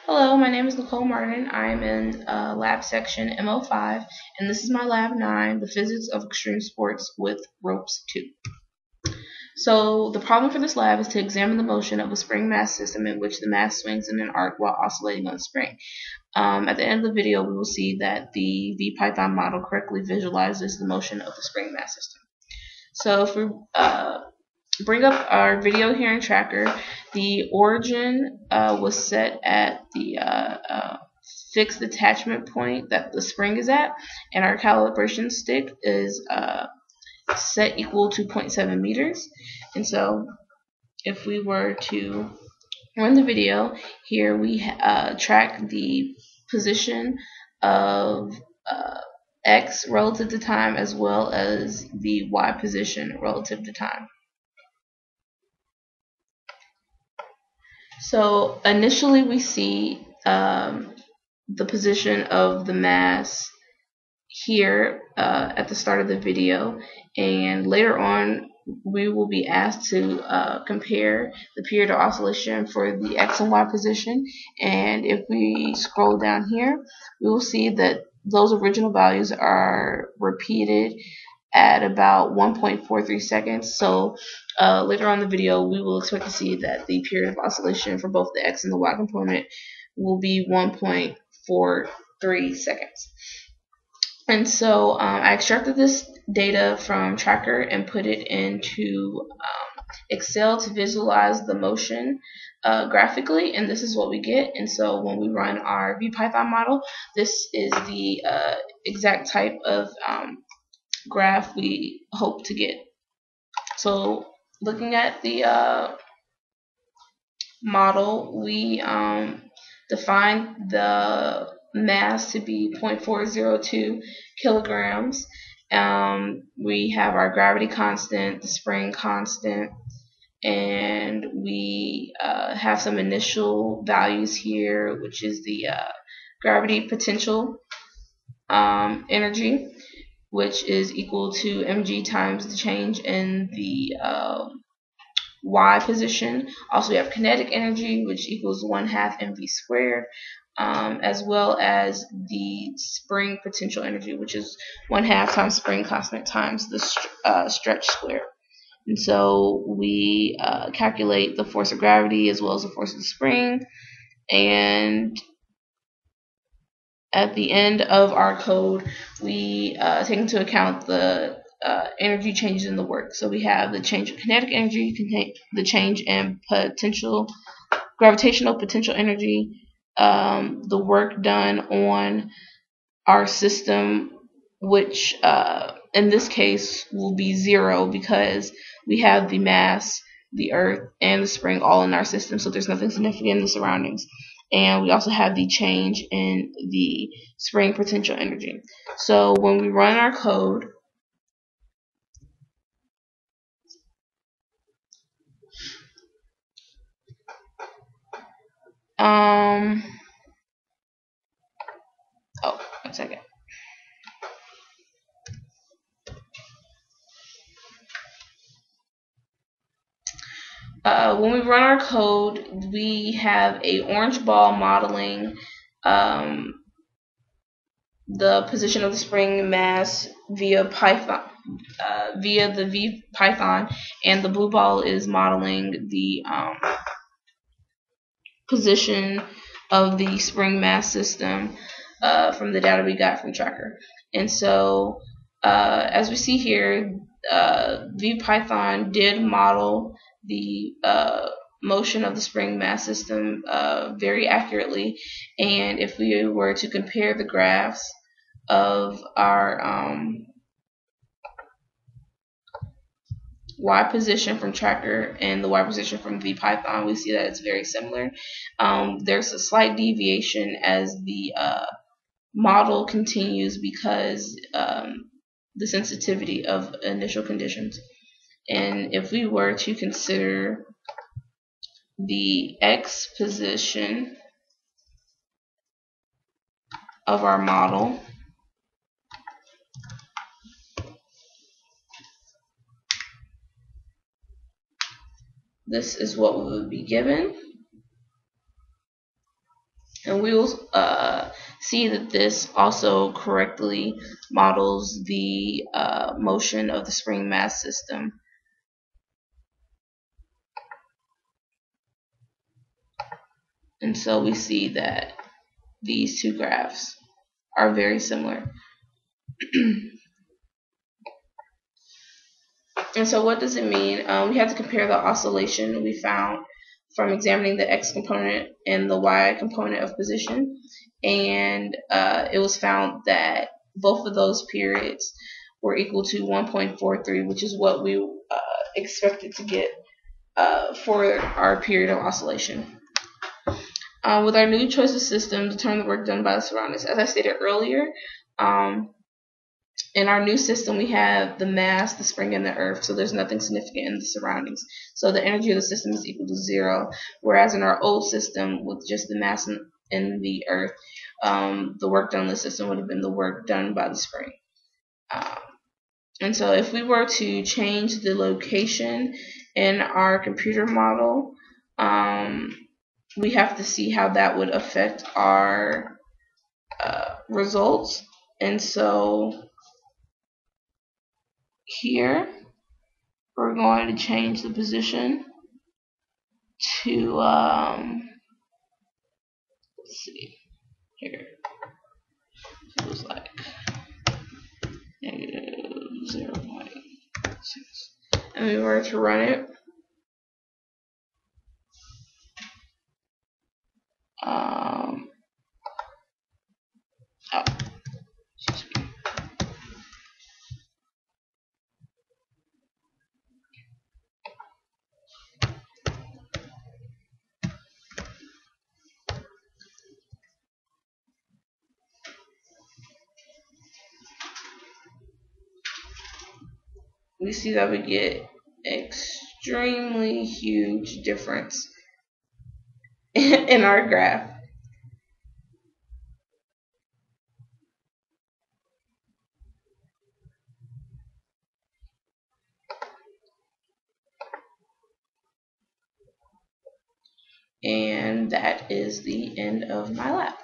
Hello, my name is Nicole Martin. I'm in lab section M05, and this is my lab 9, the physics of extreme sports with ropes 2. So the problem for this lab is to examine the motion of a spring mass system in which the mass swings in an arc while oscillating on the spring. At the end of the video, we will see that the VPython model correctly visualizes the motion of the spring mass system. So if we bring up our video here in Tracker, the origin was set at the fixed attachment point that the spring is at, and our calibration stick is set equal to 0.7 meters. And so if we were to run the video, here we track the position of x relative to time as well as the y position relative to time. So initially we see the position of the mass here at the start of the video, and later on we will be asked to compare the period of oscillation for the x and y position. And if we scroll down here, we will see that those original values are repeated at about 1.43 seconds. So later on in the video, we will expect to see that the period of oscillation for both the x and the y component will be 1.43 seconds. And so I extracted this data from Tracker and put it into Excel to visualize the motion graphically, and this is what we get. And so when we run our VPython model, this is the exact type of graph we hope to get. So looking at the model, we define the mass to be 0.402 kilograms. We have our gravity constant, the spring constant, and we have some initial values here, which is the gravity potential energy, which is equal to mg times the change in the y position. Also, we have kinetic energy, which equals 1/2 mv squared, as well as the spring potential energy, which is 1/2 times spring constant times the stretch squared. And so we calculate the force of gravity as well as the force of the spring, and at the end of our code, we take into account the energy changes in the work. So we have the change in kinetic energy, the change in gravitational potential energy, the work done on our system, which in this case will be 0 because we have the mass, the earth, and the spring all in our system, so there's nothing significant in the surroundings. And we also have the change in the spring potential energy. So when we run our code, one second. When we run our code, we have a orange ball modeling the position of the spring mass via Python, via the VPython, and the blue ball is modeling the position of the spring mass system from the data we got from Tracker. And so as we see here, VPython did model the motion of the spring mass system very accurately. And if we were to compare the graphs of our y position from Tracker and the y position from VPython, we see that it's very similar. There's a slight deviation as the model continues because the sensitivity of initial conditions. And if we were to consider the x position of our model, this is what we would be given. And we will see that this also correctly models the motion of the spring mass system. And so we see that these two graphs are very similar. And so what does it mean? We have to compare the oscillation we found from examining the x component and the y component of position. And it was found that both of those periods were equal to 1.43, which is what we expected to get for our period of oscillation. With our new choice of system, determine the work done by the surroundings. As I stated earlier, in our new system, we have the mass, the spring, and the earth, so there's nothing significant in the surroundings. So the energy of the system is equal to 0, whereas in our old system, with just the mass and the earth, the work done in the system would have been the work done by the spring. And so if we were to change the location in our computer model, we have to see how that would affect our results. And so here we're going to change the position to let's see here, it was like negative 0.6, and we were to run it. We see that we get extremely huge difference in our graph. And that is the end of my lab.